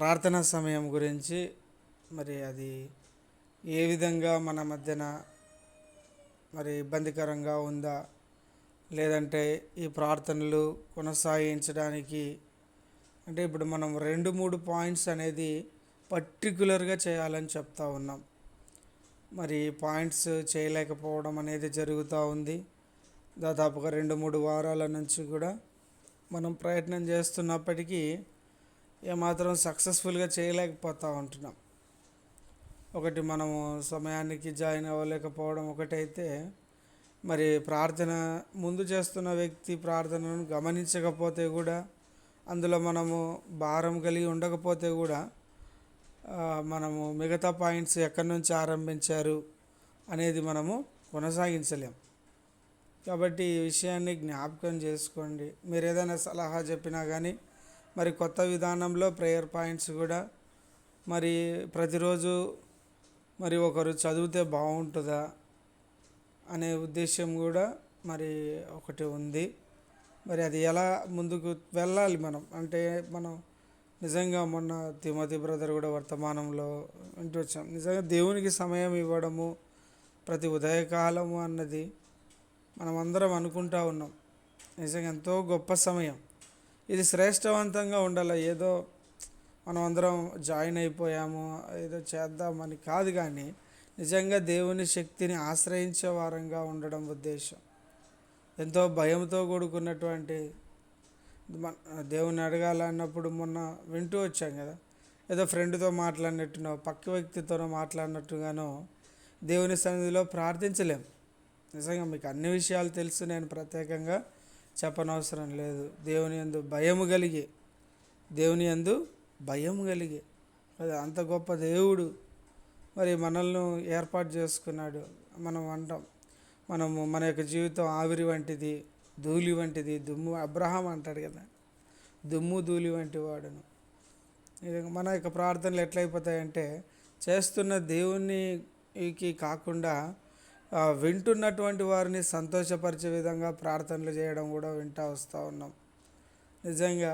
ప్రార్థనా సమయం గురించి మరి అది ఏ విధంగా మన మధ్యన మరి ఇబ్బందికరంగా ఉందా, లేదంటే ఈ ప్రార్థనలు కొనసాగించడానికి అంటే ఇప్పుడు మనం 2-3 పాయింట్స్ అనేది పర్టికులర్గా చేయాలని చెప్తా ఉన్నాం. మరి పాయింట్స్ చేయలేకపోవడం అనేది జరుగుతూ ఉంది. దాదాపుగా 2-3 వారాల నుంచి కూడా మనం ప్రయత్నం చేస్తున్నప్పటికీ ఏమాత్రం సక్సెస్ఫుల్గా చేయలేకపోతూ ఉంటున్నాం. ఒకటి మనము సమయానికి జాయిన్ అవ్వలేకపోవడం ఒకటైతే, మరి ప్రార్థన ముందు చేస్తున్న వ్యక్తి ప్రార్థనను గమనించకపోతే కూడా, అందులో మనము భారం కలిగి ఉండకపోతే కూడా మనము మిగతా పాయింట్స్ ఎక్కడి నుంచి ఆరంభించారు అనేది మనము కొనసాగించలేం. కాబట్టి ఈ విషయాన్ని జ్ఞాపకం చేసుకోండి. మీరు ఏదైనా సలహా చెప్పినా కానీ, మరి కొత్త విధానంలో ప్రేయర్ పాయింట్స్ కూడా మరి ప్రతిరోజు మరి ఒకరు చదివితే బాగుంటుందా అనే ఉద్దేశం కూడా మరి ఒకటి ఉంది. మరి అది ఎలా ముందుకు వెళ్ళాలి మనం అంటే, మనం నిజంగా మొన్న తిమోతి బ్రదర్ కూడా వర్తమానంలో వింటూ వచ్చాం. నిజంగా దేవునికి సమయం ఇవ్వడము ప్రతి ఉదయకాలము అన్నది మనం అందరం అనుకుంటా ఉన్నాం. నిజంగా ఎంతో గొప్ప సమయం. ఇది శ్రేష్టవంతంగా ఉండాలి. ఏదో మనం అందరం జాయిన్ అయిపోయాము ఏదో చేద్దామని కాదు, కానీ నిజంగా దేవుని శక్తిని ఆశ్రయించే వారంగా ఉండడం ఉద్దేశం. ఎంతో భయంతో కూడుకున్నటువంటి దేవుని అడగాలన్నప్పుడు మొన్న వింటూ వచ్చాం కదా, ఏదో ఫ్రెండ్తో మాట్లాడినట్టునో పక్క వ్యక్తితోనో మాట్లాడినట్టుగానో దేవుని సన్నిధిలో ప్రార్థించలేం. నిజంగా మీకు అన్ని విషయాలు తెలుసు, నేను ప్రత్యేకంగా చెప్పనవసరం లేదు. దేవుని యందు భయము కలిగి, దేవుని యందు భయం కలిగి, అది అంత గొప్ప దేవుడు మరి మనల్ని ఏర్పాటు చేసుకున్నాడు. మనం అంటాం, మనము మన యొక్క జీవితం ఆవిరి వంటిది, ధూళి వంటిది, దుమ్ము. అబ్రహాం అంటాడు కదా, దుమ్ము ధూళి వంటి వాడును. మన యొక్క ప్రార్థనలు ఎట్లయిపోతాయంటే, చేస్తున్న దేవునికి కాకుండా వింటున్నటువంటి వారిని సంతోషపరిచే విధంగా ప్రార్థనలు చేయడం కూడా వింటూ వస్తూ ఉన్నాం. నిజంగా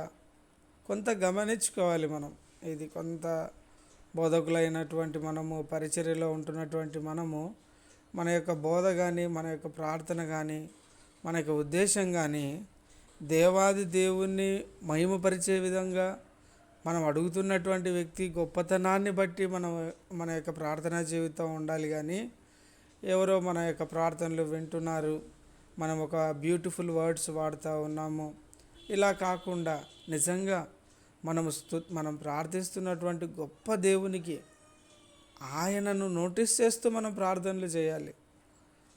కొంత గమనించుకోవాలి మనం. ఇది కొంత బోధకులైనటువంటి మనము, పరిచర్యలో ఉంటున్నటువంటి మనము, మన యొక్క బోధ కానీ, మన యొక్క ప్రార్థన కానీ, మన యొక్క ఉద్దేశం కానీ దేవాది దేవుణ్ణి మహిమపరిచే విధంగా మనం అడుగుతున్నటువంటి వ్యక్తి గొప్పతనాన్ని బట్టి మన యొక్క ప్రార్థనా జీవితం ఉండాలి. కానీ ఎవరో మన యొక్క ప్రార్థనలు వింటున్నారు, మనం ఒక బ్యూటిఫుల్ వర్డ్స్ వాడుతూ ఉన్నాము, ఇలా కాకుండా నిజంగా మనం ప్రార్థిస్తున్నటువంటి గొప్ప దేవునికి ఆయనను నోటీస్ చేస్తూ మనం ప్రార్థనలు చేయాలి.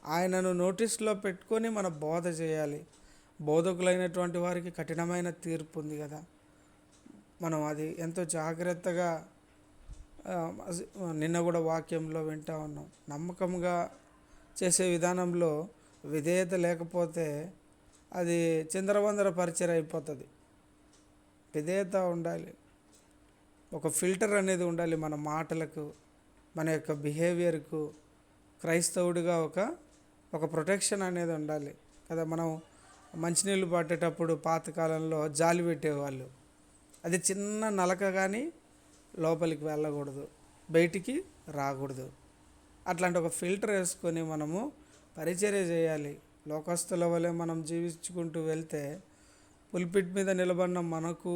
ఆయనను నోటీస్లో పెట్టుకొని మన బోధ చేయాలి. బోధకులైనటువంటి వారికి కఠినమైన తీర్పు ఉంది కదా, మనం అది ఎంతో జాగ్రత్తగా నిన్న కూడా వాక్యంలో వింటూ ఉన్నాం. నమ్మకంగా చేసే విధానంలో విధేయత లేకపోతే అది చిందరవందర పరిచయం అయిపోతుంది. విధేయత ఉండాలి, ఒక ఫిల్టర్ అనేది ఉండాలి మన మాటలకు, మన యొక్క బిహేవియర్కు. క్రైస్తవుడిగా ఒక ప్రొటెక్షన్ అనేది ఉండాలి కదా. మనం మంచినీళ్ళు పట్టేటప్పుడు పాతకాలంలో జాలి పెట్టేవాళ్ళు. అది చిన్న నలక కానీ లోపలికి వెళ్ళకూడదు, బయటికి రాకూడదు. అట్లాంటి ఒక ఫిల్టర్ వేసుకొని మనము పరిచర్య చేయాలి. లోకస్తుల వలె మనం జీవించుకుంటూ వెళ్తే పుల్పిట్ మీద నిలబడిన మనకు,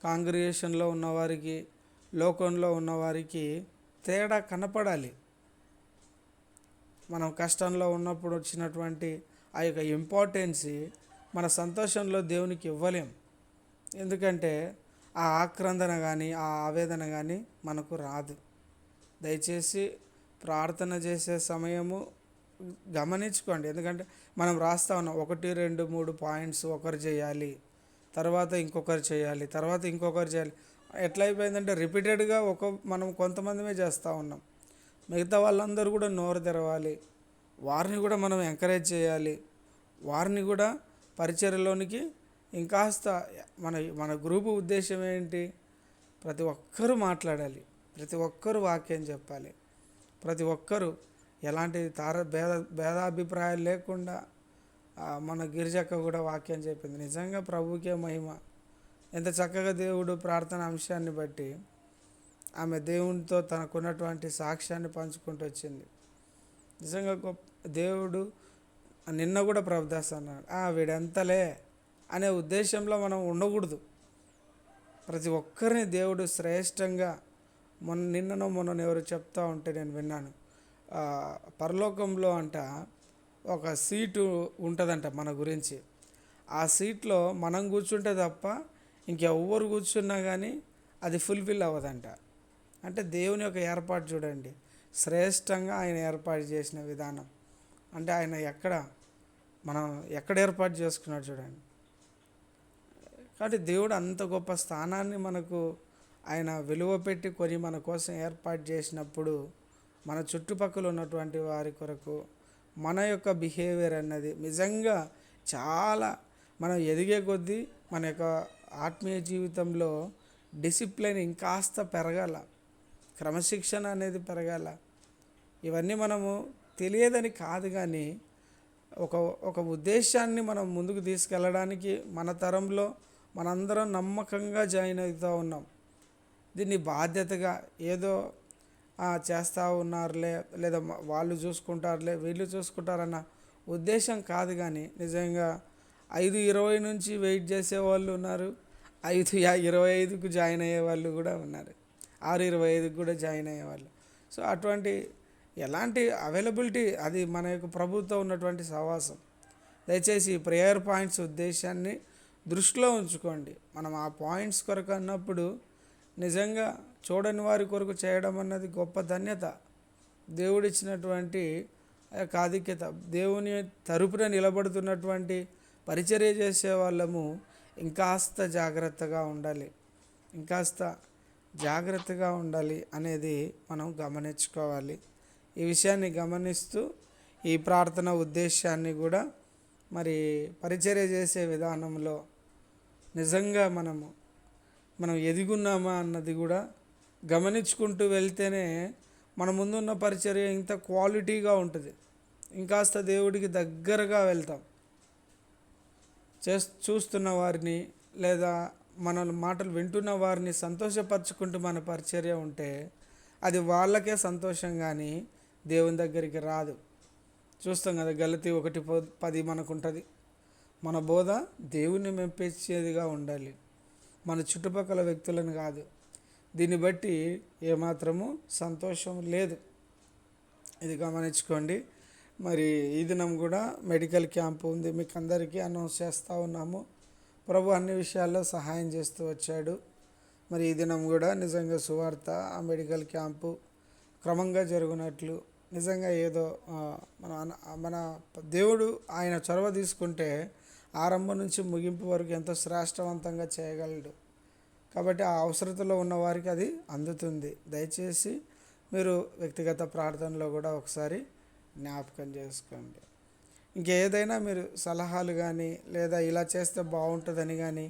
కాంగ్రిగేషన్లో ఉన్నవారికి, లోకంలో ఉన్నవారికి తేడా కనపడాలి. మనం కష్టంలో ఉన్నప్పుడు వచ్చినటువంటి ఆ యొక్క ఇంపార్టెన్సీ మన సంతోషంలో దేవునికి ఇవ్వలేం. ఎందుకంటే ఆ ఆక్రందన కానీ, ఆ ఆవేదన కానీ మనకు రాదు. దయచేసి ప్రార్థన చేసే సమయము గమనించుకోండి. ఎందుకంటే మనం రాస్తా ఉన్నాం 1, 2, 3 పాయింట్స్, ఒకరు చేయాలి, తర్వాత ఇంకొకరు చేయాలి, తర్వాత ఇంకొకరు చేయాలి. ఎట్లయిపోయిందంటే రిపీటెడ్గా మనం కొంతమందిమే చేస్తూ ఉన్నాం. మిగతా వాళ్ళందరూ కూడా నోరు తెరవాలి, వారిని కూడా మనం ఎంకరేజ్ చేయాలి, వారిని కూడా పరిచర్యలోనికి ఇంకాస్త మన గ్రూపు ఉద్దేశం ఏంటి, ప్రతి ఒక్కరూ మాట్లాడాలి, ప్రతి ఒక్కరూ వాక్యం చెప్పాలి, ప్రతి ఒక్కరూ ఎలాంటి భేదాభిప్రాయాలు లేకుండా మన గిరిజక్క కూడా వాక్యం చెప్పింది. నిజంగా ప్రభువుకే మహిమ. ఎంత చక్కగా దేవుడు ప్రార్థన అంశాన్ని బట్టి ఆమె దేవునితో తనకున్నటువంటి సాక్ష్యాన్ని పంచుకుంటూ వచ్చింది. నిజంగా గొప్ప దేవుడు. నిన్న కూడా ప్రభుదాస్ అన్నాడు, వీడంతలే అనే ఉద్దేశంలో మనం ఉండకూడదు. ప్రతి ఒక్కరిని దేవుడు శ్రేష్టంగా నిన్ననో మొన్న ఎవరు చెప్తా ఉంటే నేను విన్నాను. పరలోకంలో అంట ఒక సీటు ఉంటుందంట మన గురించి. ఆ సీట్లో మనం కూర్చుంటే తప్ప ఇంకెవ్వరు కూర్చున్నా కానీ అది ఫుల్ఫిల్ అవ్వదంట. అంటే దేవుని యొక్క ఏర్పాటు చూడండి, శ్రేష్టంగా ఆయన ఏర్పాటు చేసిన విధానం. అంటే ఆయన మనం ఎక్కడ ఏర్పాటు చేసుకున్నాడు చూడండి. కాబట్టి దేవుడు అంత గొప్ప స్థానాన్ని మనకు ఆయన విలువ పెట్టి కొని మన కోసం ఏర్పాటు చేసినప్పుడు మన చుట్టుపక్కల ఉన్నటువంటి వారి కొరకు మన యొక్క బిహేవియర్ అన్నది నిజంగా చాలా మనం ఎదిగే కొద్దీ మన యొక్క ఆత్మీయ జీవితంలో డిసిప్లిన్ ఇంకాస్త పెరగాల, క్రమశిక్షణ అనేది పెరగాల. ఇవన్నీ మనము తెలియదని కాదు, కానీ ఒక ఉద్దేశాన్ని మనం ముందుకు తీసుకెళ్ళడానికి మన తరంలో మనందరం నమ్మకంగా జాయిన్ అవుతూ ఉన్నాం. దీన్ని బాధ్యతగా ఏదో చేస్తూ ఉన్నారులే, లేదా వాళ్ళు చూసుకుంటారులే వీళ్ళు చూసుకుంటారన్న ఉద్దేశం కాదు. కానీ నిజంగా 5:20 నుంచి వెయిట్ చేసే వాళ్ళు ఉన్నారు, 5:25కు జాయిన్ అయ్యే వాళ్ళు కూడా ఉన్నారు, 6:25కు కూడా జాయిన్ అయ్యేవాళ్ళు. సో అటువంటి ఎలాంటి అవైలబిలిటీ అది మన యొక్క ప్రభుత్వం ఉన్నటువంటి సహవాసం. దయచేసి ఈ ప్రేయర్ పాయింట్స్ ఉద్దేశాన్ని దృష్టిలో ఉంచుకోండి. మనం ఆ పాయింట్స్ కొరకు అన్నప్పుడు నిజంగా చూడని వారి కొరకు చేయడం అన్నది గొప్ప ధన్యత, దేవుడిచ్చినటువంటి ఆధిక్యత. దేవుని తరపున నిలబడుతున్నటువంటి పరిచర్య చేసే వాళ్ళము ఇంకాస్త జాగ్రత్తగా ఉండాలి అనేది మనం గమనించుకోవాలి. ఈ విషయాన్ని గమనిస్తూ ఈ ప్రార్థన ఉద్దేశాన్ని కూడా మరి పరిచర్య చేసే విధానంలో నిజంగా మనం ఎదిగున్నామా అన్నది కూడా గమనించుకుంటూ వెళ్తేనే మన ముందున్న పరిచర్య ఇంత క్వాలిటీగా ఉంటుంది, ఇంకాస్త దేవుడికి దగ్గరగా వెళ్తాం. చూస్తున్న వారిని లేదా మన మాటలు వింటున్న వారిని సంతోషపరచుకుంటూ మన పరిచర్య ఉంటే అది వాళ్ళకే సంతోషం, కానీ దేవుని దగ్గరికి రాదు. చూస్తాం కదా, గలతీ 1:10 మనకు ఉంటుంది. మన బోధ దేవుని మెప్పించేదిగా ఉండాలి, మన చుట్టుపక్కల వ్యక్తులను కాదు. దీన్ని బట్టి ఏమాత్రము సంతోషం లేదు, ఇది గమనించుకోండి. మరి ఈ దినం కూడా మెడికల్ క్యాంప్ ఉంది, మీకు అందరికీ అనౌన్స్ చేస్తూ ఉన్నాము. ప్రభు అన్ని విషయాల్లో సహాయం చేస్తూ వచ్చాడు. మరి ఈ దినం కూడా నిజంగా సువార్త ఆ మెడికల్ క్యాంపు క్రమంగా జరుగునట్లు నిజంగా ఏదో మన దేవుడు ఆయన చొరవ తీసుకుంటే ఆరంభం నుంచి ముగింపు వరకు ఎంతో శ్రేష్టవంతంగా చేయగలడు. కాబట్టి ఆ అవసరతలో ఉన్న వారికి అది అందుతుంది. దయచేసి మీరు వ్యక్తిగత ప్రార్థనలో కూడా ఒకసారి జ్ఞాపకం చేసుకోండి. ఇంకేదైనా మీరు సలహాలు కానీ లేదా ఇలా చేస్తే బాగుంటుందని కానీ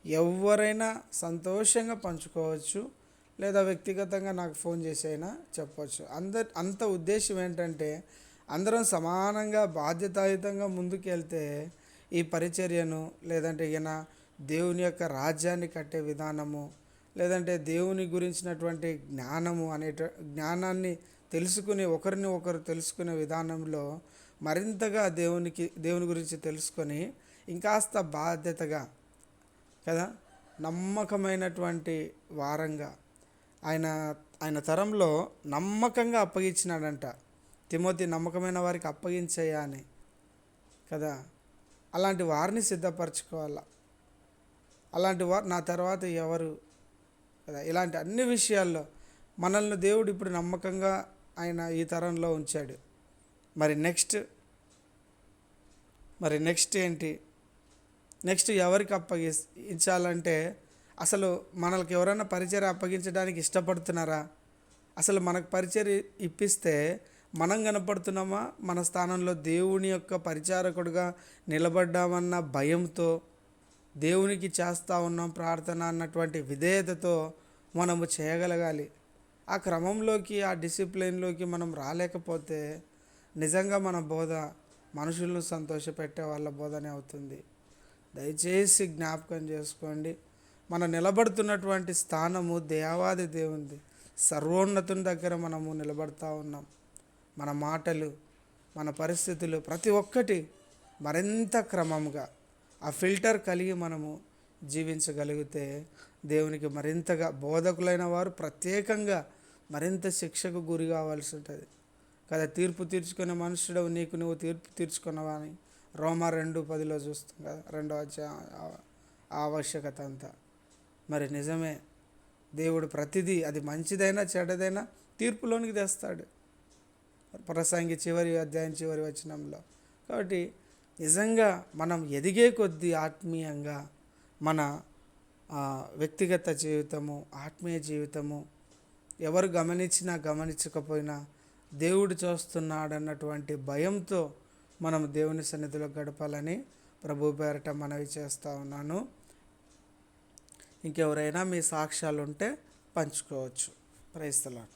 ఎవరైనా సంతోషంగా పంచుకోవచ్చు, లేదా వ్యక్తిగతంగా నాకు ఫోన్ చేసి అయినా చెప్పవచ్చు. అంత ఉద్దేశం ఏంటంటే అందరం సమానంగా బాధ్యతాయుతంగా ముందుకు వెళ్తే ఈ పరిచర్యను లేదంటే దేవుని యొక్క రాజ్యాన్ని కట్టే విధానము, లేదంటే దేవుని గురించినటువంటి జ్ఞానాన్ని తెలుసుకుని ఒకరిని ఒకరు తెలుసుకునే విధానంలో మరింతగా దేవుని గురించి తెలుసుకొని ఇంకాస్త బాధ్యతగా కదా నమ్మకమైనటువంటి వారంగా ఆయన తరంలో నమ్మకంగా అప్పగించినాడంట. తిమోతి నమ్మకమైన వారికి అప్పగించేయా అని కదా. అలాంటి వారిని సిద్ధపరచుకోవాలా. అలాంటి వారు నా తర్వాత ఎవరు కదా. ఇలాంటి అన్ని విషయాల్లో మనల్ని దేవుడు ఇప్పుడు నమ్మకంగా ఆయన ఈ తరంలో ఉంచాడు. మరి నెక్స్ట్ ఏంటి? నెక్స్ట్ ఎవరికి అప్పగించాలంటే అసలు మనకి ఎవరైనా పరిచర్య అప్పగించడానికి ఇష్టపడుతున్నారా? అసలు మనకు పరిచర్య ఇప్పిస్తే మనం కనపడుతున్నామా? మన స్థానంలో దేవుని యొక్క పరిచారకుడుగా నిలబడ్డామన్న భయంతో దేవునికి చేస్తూ ఉన్నాం ప్రార్థన అన్నటువంటి విధేయతతో మనము చేయగలగాలి. ఆ క్రమంలోకి ఆ డిసిప్లిన్లోకి మనం రాలేకపోతే నిజంగా మన బోధ మనుషులను సంతోషపెట్టే వాళ్ళ బోధనే అవుతుంది. దయచేసి జ్ఞాపకం చేసుకోండి, మనం నిలబడుతున్నటువంటి స్థానము దేవాది దేవునిది. సర్వోన్నతుని దగ్గర మనము నిలబడతా ఉన్నాం. మన మాటలు, మన పరిస్థితులు ప్రతి ఒక్కటి మరింత క్రమంగా ఆ ఫిల్టర్ కలిగి మనము జీవించగలిగితే దేవునికి మరింతగా, బోధకులైన వారు ప్రత్యేకంగా మరింత శిక్షకు గురి కావాల్సి ఉంటుంది కదా. తీర్పు తీర్చుకునే మనుషుడు నీకు నువ్వు తీర్పు తీర్చుకున్నావా అని రోమా 2:10 చూస్తాం కదా, 2వ అధ్యాయం ఆవశ్యకత అంతా. మరి నిజమే, దేవుడు ప్రతిదీ అది మంచిదైనా చెడ్డదైనా తీర్పులోనికి తెస్తాడు, ప్రసంగి చివరి అధ్యాయం చివరి వచనంలో. కాబట్టి నిజంగా మనం ఎదిగే కొద్దీ ఆత్మీయంగా మన వ్యక్తిగత జీవితము, ఆత్మీయ జీవితము ఎవరు గమనించినా గమనించకపోయినా దేవుడు చూస్తున్నాడన్నటువంటి భయంతో మనం దేవుని సన్నిధిలో గడపాలని ప్రభు పేరట మనవి చేస్తూ ఉన్నాను. ఇంకెవరైనా మీ సాక్ష్యాలు ఉంటే పంచుకోవచ్చు. Praise the Lord.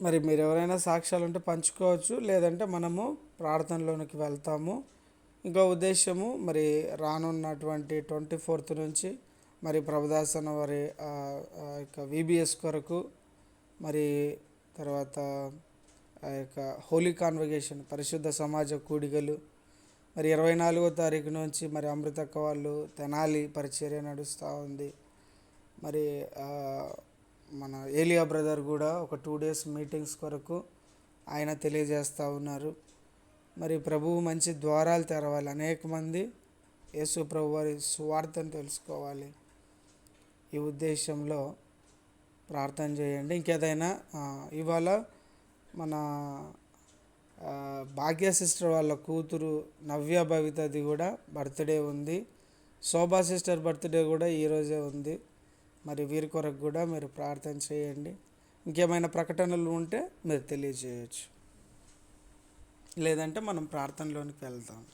మరి మీరు ఎవరైనా సాక్ష్యాలు ఉంటే పంచుకోవచ్చు, లేదంటే మనము ప్రార్థనలోనికి వెళ్తాము. ఇంకో ఉద్దేశము, మరి రానున్నటువంటి 24th నుంచి మరి ప్రభుదాసన వారి యొక్క VBS కొరకు, మరి తర్వాత ఆ యొక్క హోలీ కాన్వకేషన్ పరిశుద్ధ సమాజ కూడికలు, మరి 24వ తారీఖు నుంచి మరి అమృతక్క వాళ్ళు తెనాలి పరిచర్య నడుస్తూ ఉంది. మరి మన ఏలియా బ్రదర్ కూడా ఒక 2 days మీటింగ్స్ కొరకు ఆయన తెలియజేస్తూ ఉన్నారు. మరి ప్రభువు మంచి ద్వారాలు తెరవాలి, అనేక మంది యేసు ప్రభు వారి సువార్తను తెలుసుకోవాలి. ఈ ఉద్దేశంలో ప్రార్థన చేయండి. ఇంకేదైనా ఇవాళ మన భాగ్య సిస్టర్ వాళ్ళ కూతురు నవ్య భవితది కూడా బర్త్డే ఉంది. శోభా సిస్టర్ బర్త్డే కూడా ఈరోజే ఉంది. మరి వీరి కొరకు కూడా మీరు ప్రార్థన చేయండి. ఇంకేమైనా ప్రకటనలు ఉంటే మీరు తెలియజేయచ్చు, లేదంటే మనం ప్రార్థనలోనికి వెళ్దాం.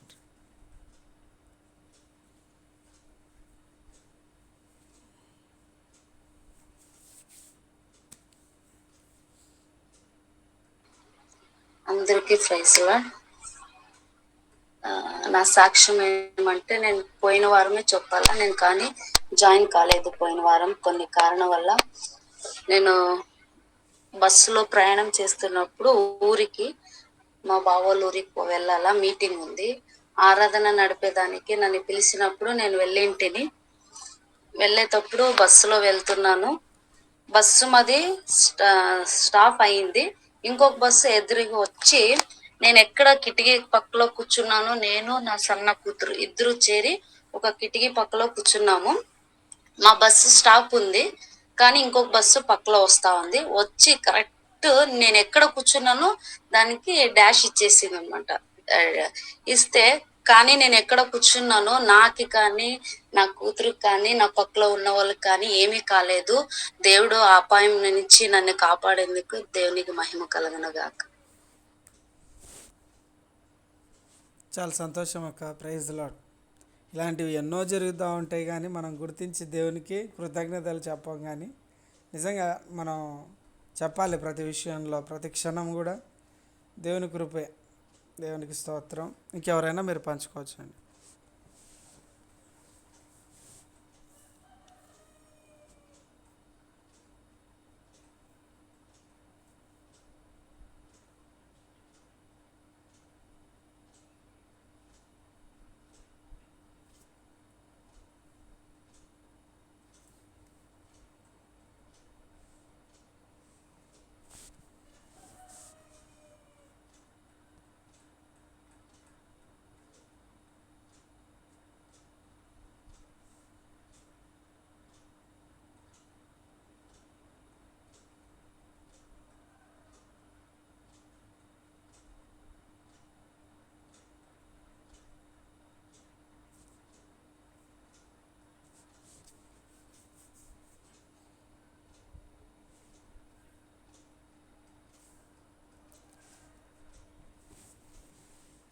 అందరికీ ప్రైజ్ లార్డ్. నా సాక్ష్యం ఏమంటే, నేను పోయిన వారమే చెప్పాలా, నేను కానీ జాయిన్ కాలేదు పోయిన వారం. కొన్ని కారణం వల్ల నేను బస్సులో ప్రయాణం చేస్తున్నప్పుడు ఊరికి, మా బావోళ్ళ ఊరికి వెళ్ళాలా, మీటింగ్ ఉంది. ఆరాధన నడిపేదానికి నన్ను పిలిచినప్పుడు నేను వెళ్ళింటిని. వెళ్ళేటప్పుడు బస్సులో వెళ్తున్నాను. బస్సు మాది స్టాప్ అయింది. ఇంకొక బస్సు ఎదురుగా వచ్చి, నేను ఎక్కడ కిటికీ పక్కలో కూర్చున్నాను, నేను నా సన్న కూతురు ఇద్దరు చేరి ఒక కిటికీ పక్కలో కూర్చున్నాము. మా బస్సు స్టాప్ ఉంది, కానీ ఇంకొక బస్సు పక్కలో వస్తా ఉంది. వచ్చి కరెక్ట్ నేను ఎక్కడ కూర్చున్నానో దానికి డాష్ ఇచ్చేసింది అనమాట. ఇస్తే కానీ నేను ఎక్కడ కూర్చున్నానో నాకు కానీ, నా కూతురుకి కానీ, నా పక్కలో ఉన్న వాళ్ళకి కానీ ఏమీ కాలేదు. దేవుడు ఆ అపాయం నుంచి నన్ను కాపాడేందుకు దేవునికి మహిమ కలుగునుగాక. చాలా సంతోషం అక్క. Praise the Lord. ఇలాంటివి ఎన్నో జరుగుతూ ఉంటాయి, కానీ మనం గుర్తించి దేవునికి కృతజ్ఞతలు చెప్పం. కానీ నిజంగా మనం చెప్పాలి ప్రతి విషయంలో, ప్రతి క్షణం కూడా దేవుని కృపే. దేవునికి స్తోత్రం. ఇంకెవరైనా మీరు పంచుకోవచ్చండి.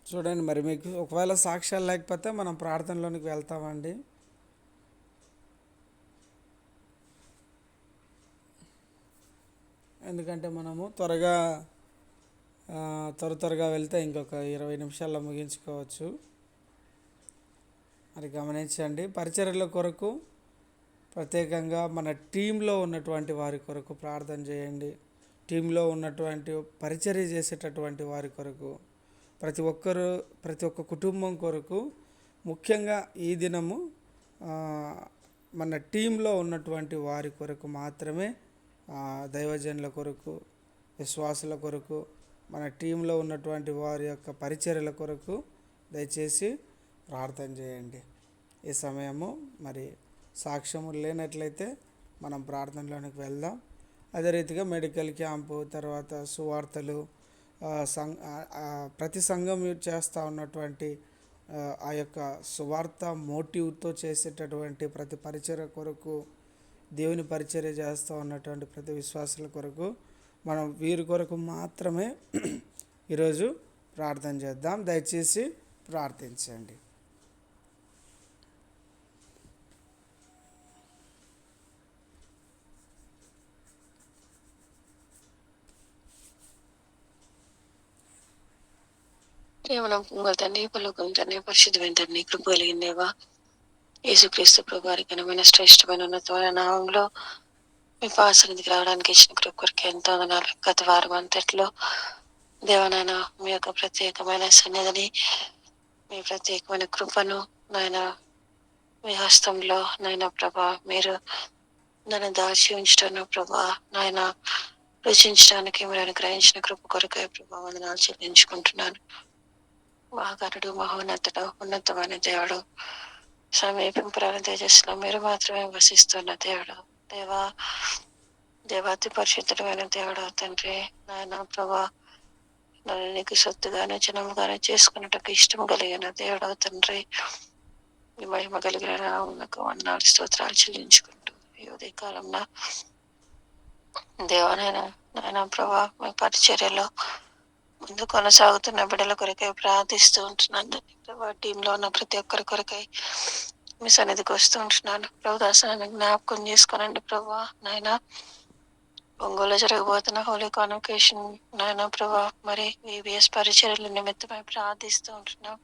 చూడండి, మరి మీకు ఒకవేళ సాక్ష్యాలు లేకపోతే మనం ప్రార్థనలోనికి వెళ్తామండి. ఎందుకంటే మనము త్వరగా వెళ్తే ఇంకొక 20 నిమిషాల్లో ముగించుకోవచ్చు. మరి గమనించండి, పరిచర్యల కొరకు ప్రత్యేకంగా మన టీంలో ఉన్నటువంటి వారి కొరకు ప్రార్థన చేయండి. టీంలో ఉన్నటువంటి పరిచర్య చేసేటటువంటి వారి కొరకు, ప్రతి ఒక్క కుటుంబం కొరకు, ముఖ్యంగా ఈ దినము మన టీంలో ఉన్నటువంటి వారి కొరకు మాత్రమే, దైవజనుల కొరకు, విశ్వాసుల కొరకు, మన టీంలో ఉన్నటువంటి వారి యొక్క పరిచర్యల కొరకు దయచేసి ప్రార్థన చేయండి. ఈ సమయము మరి సాక్ష్యము లేనట్లయితే మనం ప్రార్థనలోనికి వెళ్దాం. అదే రీతిగా మెడికల్ క్యాంపు, తర్వాత సువార్తలు, ప్రతి సంఘం చేస్తూ ఉన్నటువంటి ఆ యొక్క సువార్త మోటివ్తో చేసేటటువంటి ప్రతి పరిచర్య కొరకు, దేవుని పరిచర్య చేస్తూ ఉన్నటువంటి ప్రతి విశ్వాసుల కొరకు మనం వీరి కొరకు మాత్రమే ఈరోజు ప్రార్థన చేద్దాం. దయచేసి ప్రార్థించండి. కేవలం పొంగల్ తండ్రి, పలుకం తండ్రి, పరిశుద్ధమైన తండ్రి, కృప కలిగిన దేవా, యేసుక్రీస్తు ప్రభు వారి ఘనమైన శ్రేష్టమైన ఉన్నతమైన నామంలో మీ పాసన్నిధికి రావడానికి ఇచ్చిన కృప కొరకు ఎంతో వందనాలు. గత వారం అంతట్లో దేవనాయన మీ యొక్క ప్రత్యేకమైన సన్నిధిని, మీ ప్రత్యేకమైన కృపను నాయన మీ హస్తంలో నాయన ప్రభా మీరు నన్ను దాచి ఉంచటాను ప్రభా, నాయన రుచించడానికి మీరు అనుగ్రహించిన కృప కొరకే ప్రభా వందనాలు చెల్లించుకుంటున్నాను. మహాగణుడు, మహోన్నతుడు, ఉన్నతమైన దేవుడు, సమీపింపురాని తేజస్సులో మీరు మాత్రమే వసిస్తున్న దేవుడు, దేవాతి పరిశుద్ధమైన దేవుడు తండ్రి, నాయన ప్రభా నన్ను నీకు సొత్తుగానే జనముగానే చేసుకున్నట్టుకు ఇష్టం కలిగిన దేవుడు తండ్రి, మీ మహిమ కలిగిన నామమునకు వందనాలు స్తోత్రాలు చెల్లించుకుంటూ ఈ ఉదయ కాలంలో దేవనైనా నాయన ప్రభా మీ పరిచర్యలో ముందు కొనసాగుతున్న బిడ్డల కొరకై ప్రార్థిస్తూ ఉంటున్నాను. ప్రభా టీంలో ఉన్న ప్రతి ఒక్కరి కొరకై మీ సన్నిధికి వస్తూ ఉంటున్నాను. ప్రభు దాసాన్ని జ్ఞాపకం చేసుకోనండి ప్రభా. నాయన ఒంగోలు జరగబోతున్న హోలీ కాన్వకేషన్ నాయన ప్రభా మరి వివిఎస్ పరిచర్యల నిమిత్తమై ప్రార్థిస్తూ ఉంటున్నాం.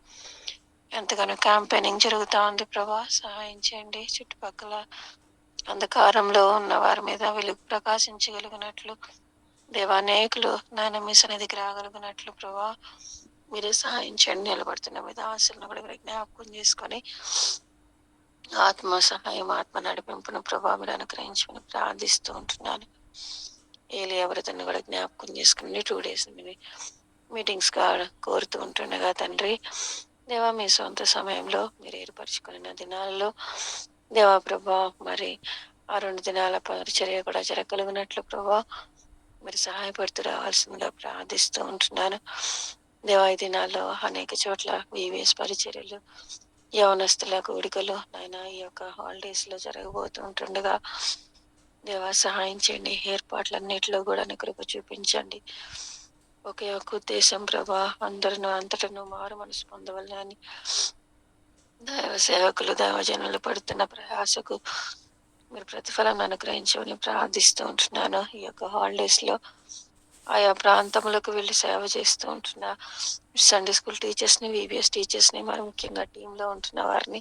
ఎంతగానో క్యాంపెయినింగ్ జరుగుతూ ఉంది ప్రభా, సహాయం చేయండి. చుట్టుపక్కల అంధకారంలో ఉన్న వారి మీద వెలుగు ప్రకాశించగలిగినట్లు దేవానేకులు నాయన మీ సన్నిధికి రాగలిగినట్లు ప్రభా మీరే సహాయం చేయండి. నిలబడుతున్న మీద ఆశలను కూడా జ్ఞాపకం చేసుకొని ఆత్మ సహాయం, ఆత్మ నడిపింపును ప్రభా మీరు అనుగ్రహించమని ప్రార్థిస్తూ ఉంటున్నాను. ఏలి ఎవరితోని కూడా జ్ఞాపకం చేసుకుని 2 days మీటింగ్స్ కోరుతూ ఉంటుండగా తండ్రి దేవా మీ సొంత సమయంలో మీరు ఏర్పరచుకున్న దినాలలో దేవా ప్రభా మరి ఆ 2 దినాల పరిచర్య కూడా జరగలిగినట్లు ప్రభా మీరు సహాయపడుతూ రావాల్సిందిగా ప్రార్థిస్తూ ఉంటున్నాను. దేవా ఈ దినాల్లో అనేక చోట్ల వివిఎస్ పరిచర్యలు, యవనస్తుల కూడికలు నాయన ఈ యొక్క హాలిడేస్ లో జరగబోతూ ఉంటుండగా దేవా సహాయం చేయండి. ఏర్పాట్లన్నిటిలో కూడా కృప చూపించండి. ఒకే ఒక ఉద్దేశం ప్రభా, అందరినూ అంతటను మారు మనసు పొందవాలని దైవ సేవకులు, దైవజనులు పడుతున్న ప్రయాసకు మీరు ప్రతిఫలం అనుగ్రహించమని ప్రార్థిస్తూ ఉంటున్నాను. ఈ యొక్క హాలిడేస్ లో ఆయా ప్రాంతములకు వెళ్ళి సేవ చేస్తూ ఉంటున్న సండే స్కూల్ టీచర్స్ ని, వివిఎస్ టీచర్స్ ని, మరి ముఖ్యంగా టీంలో ఉంటున్న వారిని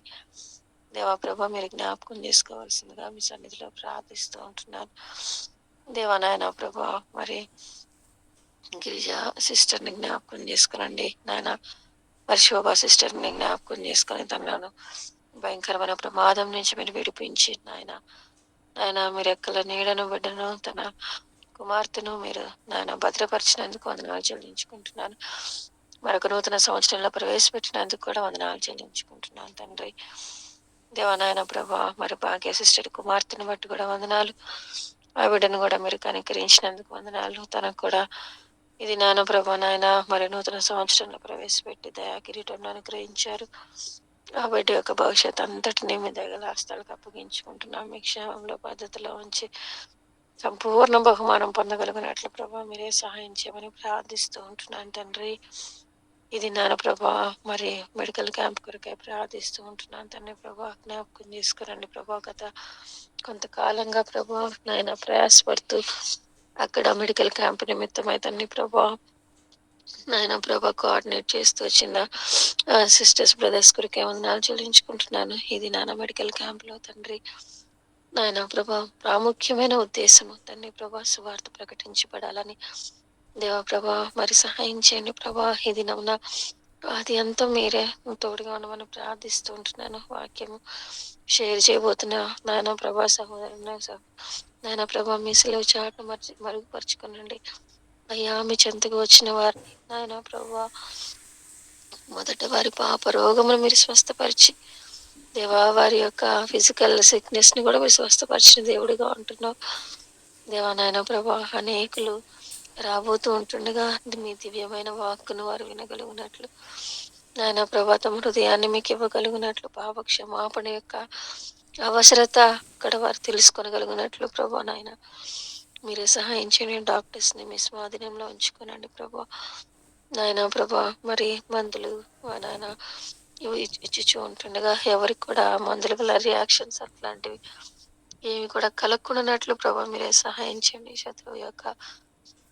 దేవా ప్రభా మీరు జ్ఞాపకం చేసుకోవాల్సిందిగా మీ సన్నిధిలో ప్రార్థిస్తూ ఉంటున్నాను. దేవానాయన ప్రభా మరి గిరిజ సిస్టర్ని జ్ఞాపకం చేసుకునండి నాయన, మరి శోభా సిస్టర్ని జ్ఞాపకం చేసుకుని తనను భయంకరమైన ప్రమాదం నుంచి మీరు విడిపించి నాయన మీరు ఎక్కల నీడను బిడ్డను తన కుమార్తెను మీరు నాయన భద్రపరిచినందుకు వందనాలు చెల్లించుకుంటున్నాను. మరొక నూతన సంవత్సరంలో ప్రవేశపెట్టినందుకు కూడా వందనాలు చెల్లించుకుంటున్నాను తండ్రి. దేవానాయన ప్రభా మరి భాగ్య సిస్టర్ కుమార్తెను బట్టి కూడా వందనాలు. ఆ బిడ్డను కూడా మీరు కనికరించినందుకు వందనాలు. తనకు కూడా ఇది నాన్న ప్రభా నాయన మరి నూతన సంవత్సరంలో ప్రవేశపెట్టి దయా కిరీటం అనుగ్రహించారు. ఆ బిడ్డ యొక్క భవిష్యత్ అంతటినీ మీ దగ్గర హస్తాలకు అప్పగించుకుంటున్నాం. మీ క్షేమంలో పద్ధతిలో ఉంచి సంపూర్ణ బహుమానం పొందగలిగినట్లు ప్రభా మీరే సహాయం చేయమని ప్రార్థిస్తూ ఉంటున్నాను తండ్రి. ఇది నాన్న ప్రభా మరి మెడికల్ క్యాంప్ కొరకై ప్రార్థిస్తూ ఉంటున్నాను తండ్రి ప్రభా, జ్ఞాపకం చేసుకురండి ప్రభా. గత కొంతకాలంగా ప్రభా నాయన ప్రయాసపడుతూ అక్కడ మెడికల్ క్యాంప్ నిమిత్తమై తండ్రి ప్రభా నాయన ప్రభా కోఆర్డినేట్ చేస్తూ వచ్చిన సిస్టర్స్ బ్రదర్స్ కొరకే వందనాలు చెల్లించుకుంటున్నాను. ఇది నాన్న మెడికల్ క్యాంప్ లో తండ్రి నాయన ప్రభా ప్రాముఖ్యమైన ఉద్దేశము తండ్రి ప్రభా సువార్త ప్రకటించబడాలని దేవా ప్రభా మరి సహాయం చేయండి ప్రభా. ఇది నమ్మున అది అంతా మీరే తోడుగా ఉండమని ప్రార్థిస్తూ ఉంటున్నాను. వాక్యము షేర్ చేయబోతున్నా నాయన ప్రభా సహోదరుని నాయన ప్రభా మీ సెలవు చాటును మరుగుపరుచుకునండి అయ్యా. మీ చెంతకు వచ్చిన వారిని నాయన ప్రభా మొదట వారి పాప రోగమును మీరు స్వస్థపరిచి దేవా వారి యొక్క ఫిజికల్ సిక్నెస్ ని కూడా మీరు స్వస్థపరిచిన దేవుడిగా ఉంటున్నావు దేవా. నాయన ప్రభా అనేకులు రాబోతూ ఉంటుండగా మీ దివ్యమైన వాక్కును వారు వినగలుగునట్లు నాయన ప్రభా తమ హృదయాన్ని మీకు ఇవ్వగలుగునట్లు పాప క్షమాపణ యొక్క అవసరత అక్కడ వారు తెలుసుకొనగలుగునట్లు ప్రభా నాయన మీరే సహాయం చేయండి. డాక్టర్స్ ని మీ స్వాధీనంలో ఉంచుకోనండి ప్రభా నాయన ప్రభా. మరి మందులు నాయన ఇచ్చి ఉంటుండగా ఎవరికి కూడా మందుల వల్ల రియాక్షన్స్ అట్లాంటివి ఏమి కూడా కలగకుండానట్లు ప్రభా మీరే సహాయం చేయండి. శత్రువు యొక్క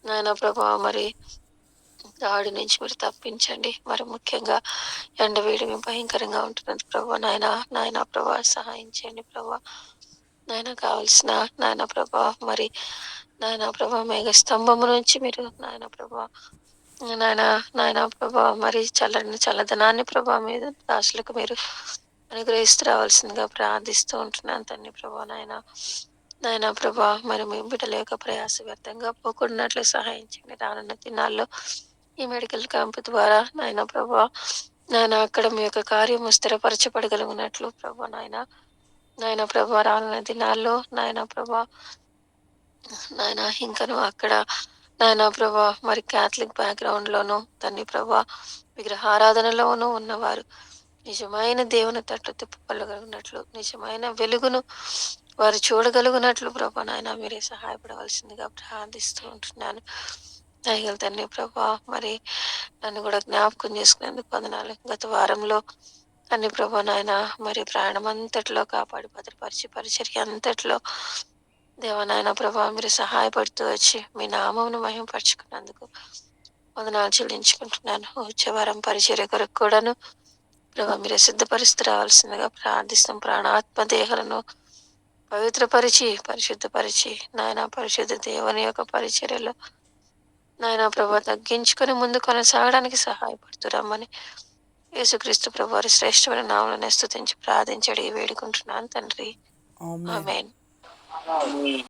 నాయన ప్రభా మరి దాడి నుంచి మీరు తప్పించండి. మరి ముఖ్యంగా ఎండవేడి భయంకరంగా ఉంటున్నది ప్రభా నాయన ప్రభా సహాయం చేయండి ప్రభా. నాయన కావలసిన నాయన ప్రభా మరి నాయన ప్రభా మేఘ స్తంభము నుంచి మీరు నాయన ప్రభా నాయన నాయన ప్రభా మరి చల్లదనాన్ని ప్రభా మీద దాసులకు మీరు అనుగ్రహిస్తూ రావాల్సిందిగా ప్రార్థిస్తూ ఉంటున్నాను తండ్రి ప్రభా. నాయన ప్రభా మరి మీ బిడ్డల యొక్క ప్రయాస వ్యర్థంగా పోకున్నట్లు సహాయం చేయండి. రానున్న దినాల్లో ఈ మెడికల్ క్యాంప్ ద్వారా నాయన ప్రభా అక్కడ మీ యొక్క కార్యము స్థిరపరచబడగలిగినట్లు ప్రభా నాయన ప్రభా రానున్న దినాల్లో నాయన ప్రభా ఇంకను అక్కడ నాయన ప్రభా మరి క్యాథలిక్ బ్యాక్గ్రౌండ్ లోను తండ్రి ప్రభా విగ్రహారాధనలోనూ ఉన్నవారు నిజమైన దేవుని తట్టు తిప్పగలిగినట్లు నిజమైన వెలుగును వారు చూడగలుగునట్లు ప్రభా నాయన మీరే సహాయపడవలసిందిగా ప్రార్థిస్తూ ఉంటున్నాను. దయగల తండ్రి ప్రభా మరి నన్ను కూడా జ్ఞాపకం చేసుకునేందుకు వందనాలు. గత వారంలో తండ్రి ప్రభా నాయన మరి ప్రయాణం అంతట్లో కాపాడి భద్రపరిచి పరిచర్య అంతట్లో దేవనాయన ప్రభా మీరు సహాయపడుతూ వచ్చి మీ నామమును మహిమపరచుకున్నందుకు వందనాలు చెల్లించుకుంటున్నాను. వచ్చే వారం పరిచర్య కొరకు కూడాను ప్రభా మీరు సిద్ధపరుస్తూ రావాల్సిందిగా ప్రార్థిస్తాం. ప్రాణాత్మ దేహాలను పవిత్రపరిచి పరిశుద్ధపరిచి నాయన పరిశుద్ధ దేవుని యొక్క పరిచర్యలో నాయన ప్రభా తగ్గించుకొని ముందు కొనసాగడానికి సహాయపడుతూ రమ్మని యేసుక్రీస్తు ప్రభు వారి శ్రేష్టమైన నామములను స్తుతించి ప్రార్థించడి వేడుకుంటున్నాను తండ్రి. ఆమేన్. ఆమేన్.